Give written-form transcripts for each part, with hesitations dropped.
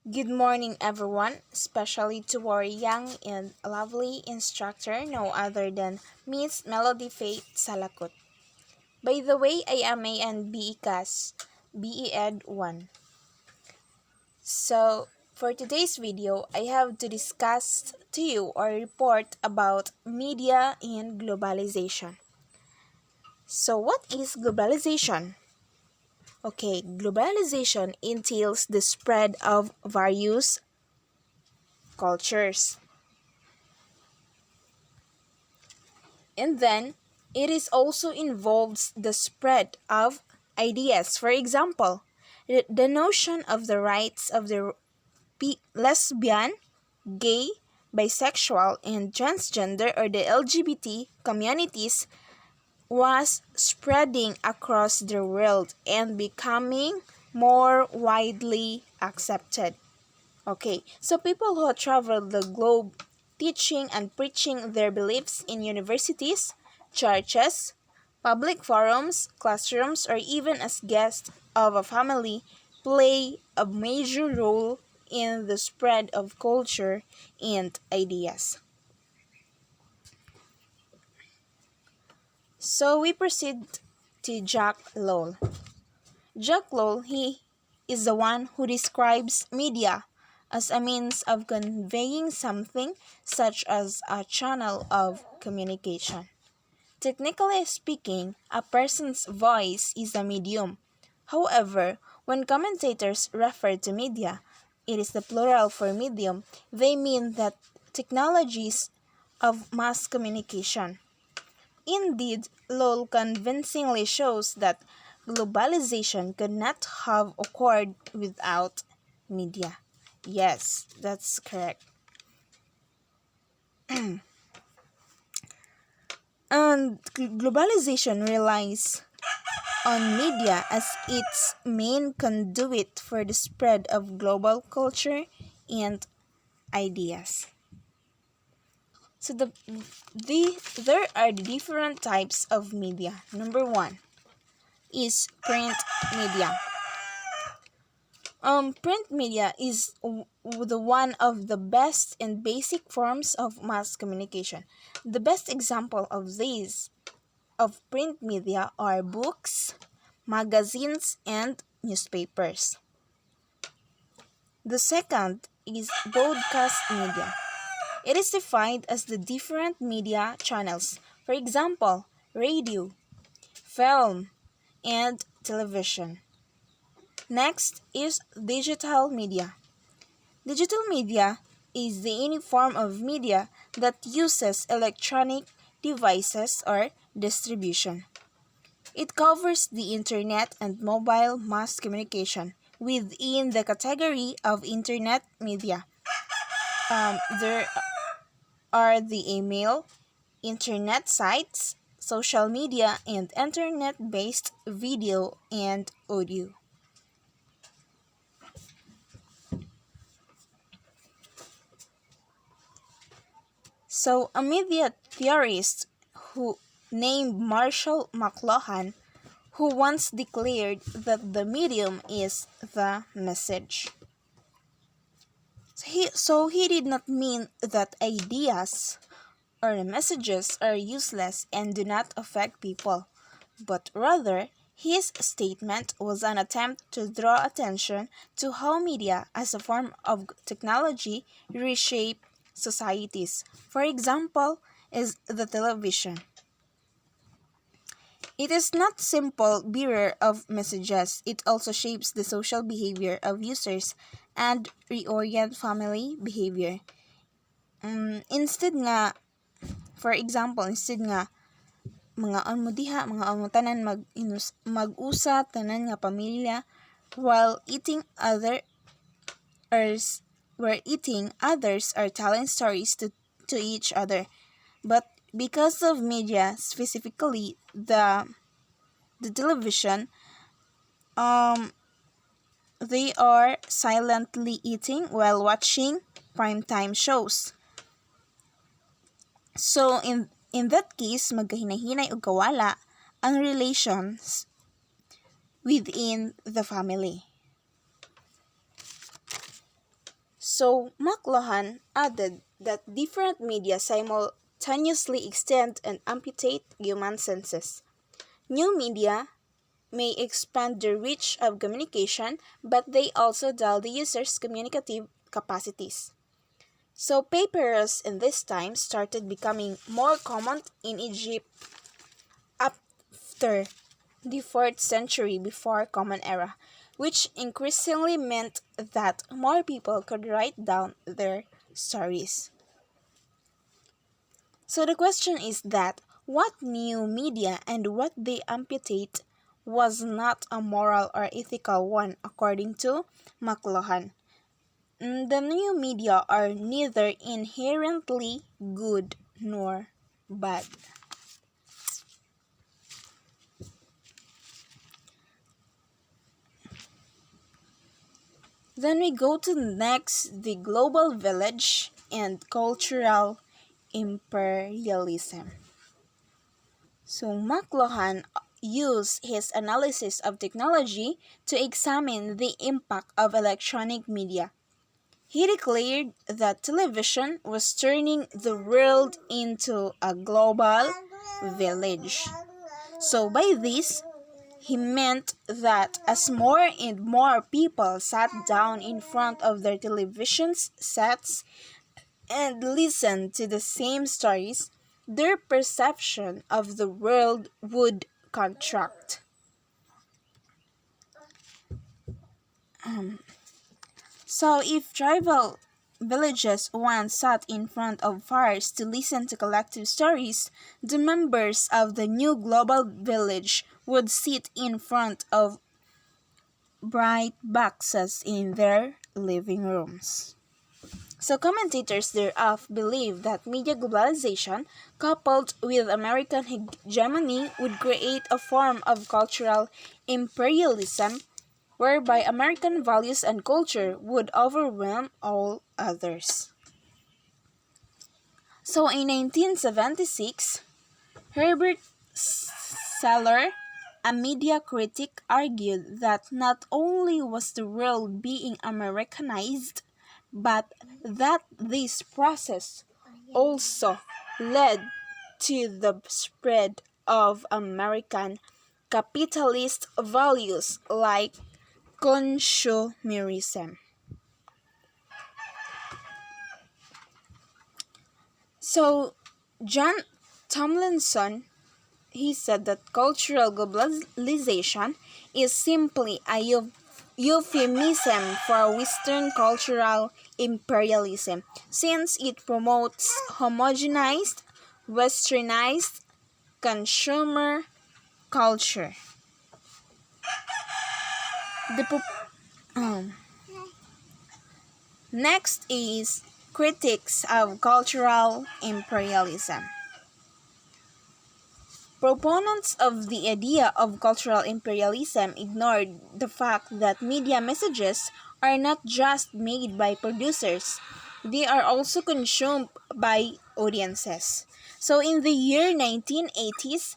Good morning, everyone, especially to our young and lovely instructor, no other than Miss Melody Faith Salacut. By the way, I am a BE CAS, BE Ed 1. So, for today's video, I have to discuss to you or report about media and globalization. So, what is globalization? Okay, globalization entails the spread of various cultures. And then it is also involves the spread of ideas. For example, the notion of the rights of the lesbian, gay, bisexual, and transgender or the LGBT communities was spreading across the world and becoming more widely accepted. Okay, so people who travel the globe teaching and preaching their beliefs in universities, churches, public forums, classrooms, or even as guests of a family play a major role in the spread of culture and ideas. So we proceed to Jack Lowell. Jack Lowell, he is the one who describes media as a means of conveying something, such as a channel of communication. Technically speaking, a person's voice is a medium. However, when commentators refer to media, it is the plural for medium, they mean that technologies of mass communication. Indeed, Lowell convincingly shows that globalization could not have occurred without media. Yes, that's correct. And globalization relies on media as its main conduit for the spread of global culture and ideas. So there are different types of media. Number one is print media. Print media is the one of the best and basic forms of mass communication. The best example of these of print media are books, magazines, and newspapers. The second is broadcast media. It is defined as the different media channels, for example, radio, film, and television. Next is digital media. Digital media is the any form of media that uses electronic devices or distribution. It covers the internet and mobile mass communication within the category of internet media. There are the email, internet sites, social media, and internet-based video and audio. So, a media theorist who named Marshall McLuhan, who once declared that the medium is the message. So he did not mean that ideas or messages are useless and do not affect people, but rather his statement was an attempt to draw attention to how media as a form of technology reshape societies. For example, is the television. It is not simple bearer of messages. It also shapes the social behavior of users and reorient family behavior. Instead nga, for example, instead nga mga on mo diha, mga on mo tanan mag-usa tanan nga pamilya while eating others are telling stories to each other. But because of media, specifically the television, they are silently eating while watching primetime shows. So in that case, magkahinay-hinay og kawala ang relations within the family. So McLuhan added that different media simultaneously extend and amputate human senses. New media may expand the reach of communication, but they also dull the user's communicative capacities. So papyrus in this time started becoming more common in Egypt after the 4th century before Common Era, which increasingly meant that more people could write down their stories. So the question is that what new media and what they amputate was not a moral or ethical one according to McLuhan. The new media are neither inherently good nor bad. Then we go to next, the global village and cultural imperialism. So McLuhan used his analysis of technology to examine the impact of electronic media. He declared that television was turning the world into a global village. So by this, he meant that as more and more people sat down in front of their television sets and listened to the same stories, their perception of the world would contract. So if tribal villages once sat in front of fires to listen to collective stories, the members of the new global village would sit in front of bright boxes in their living rooms. So commentators thereof believe that media globalization coupled with American hegemony would create a form of cultural imperialism whereby American values and culture would overwhelm all others. So in 1976, Herbert Seller, a media critic, argued that not only was the world being Americanized, but that this process also led to the spread of American capitalist values like consumerism. So, John Tomlinson, he said that cultural globalization is simply a euphemism for Western cultural imperialism, since it promotes homogenized, westernized consumer culture. Um, Next is critics of cultural imperialism. Proponents of the idea of cultural imperialism ignored the fact that media messages are not just made by producers, they are also consumed by audiences. So in the year 1980s,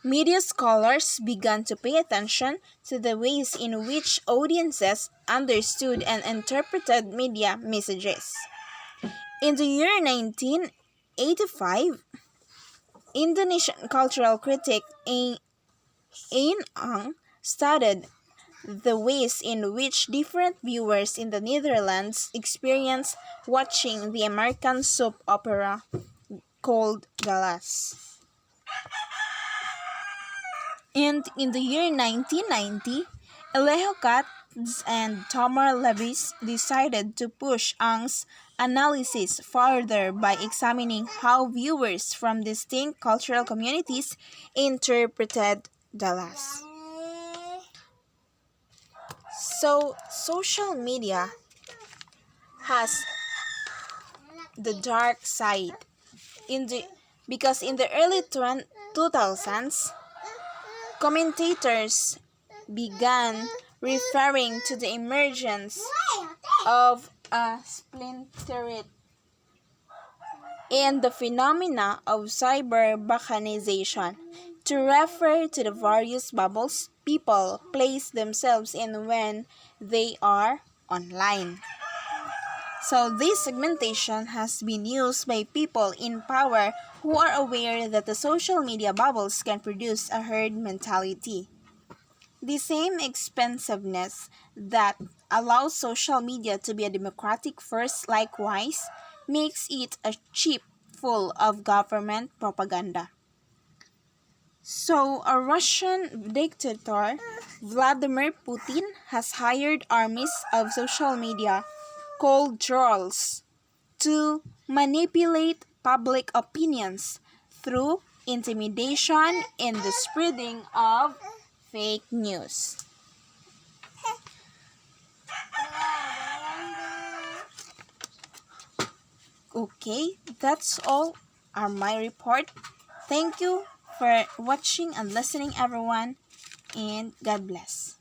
media scholars began to pay attention to the ways in which audiences understood and interpreted media messages. In the year 1985, Indonesian cultural critic Ain Ang studied the ways in which different viewers in the Netherlands experience watching the American soap opera called Dallas. And in the year 1990, Alejo Katz and Tamar Levis decided to push Ang's analysis further by examining how viewers from distinct cultural communities interpreted Dallas. So, social media has the dark side because in the early 2000s, commentators began referring to the emergence of a splinterate and the phenomena of cyber-balkanization to refer to the various bubbles people place themselves in when they are online. So this segmentation has been used by people in power who are aware that the social media bubbles can produce a herd mentality. The same expensiveness that allows social media to be a democratic force likewise makes it a chip full of government propaganda. So, a Russian dictator, Vladimir Putin, has hired armies of social media called trolls to manipulate public opinions through intimidation and the spreading of fake news. Okay, that's all are my report. Thank you for watching and listening, everyone, and God bless.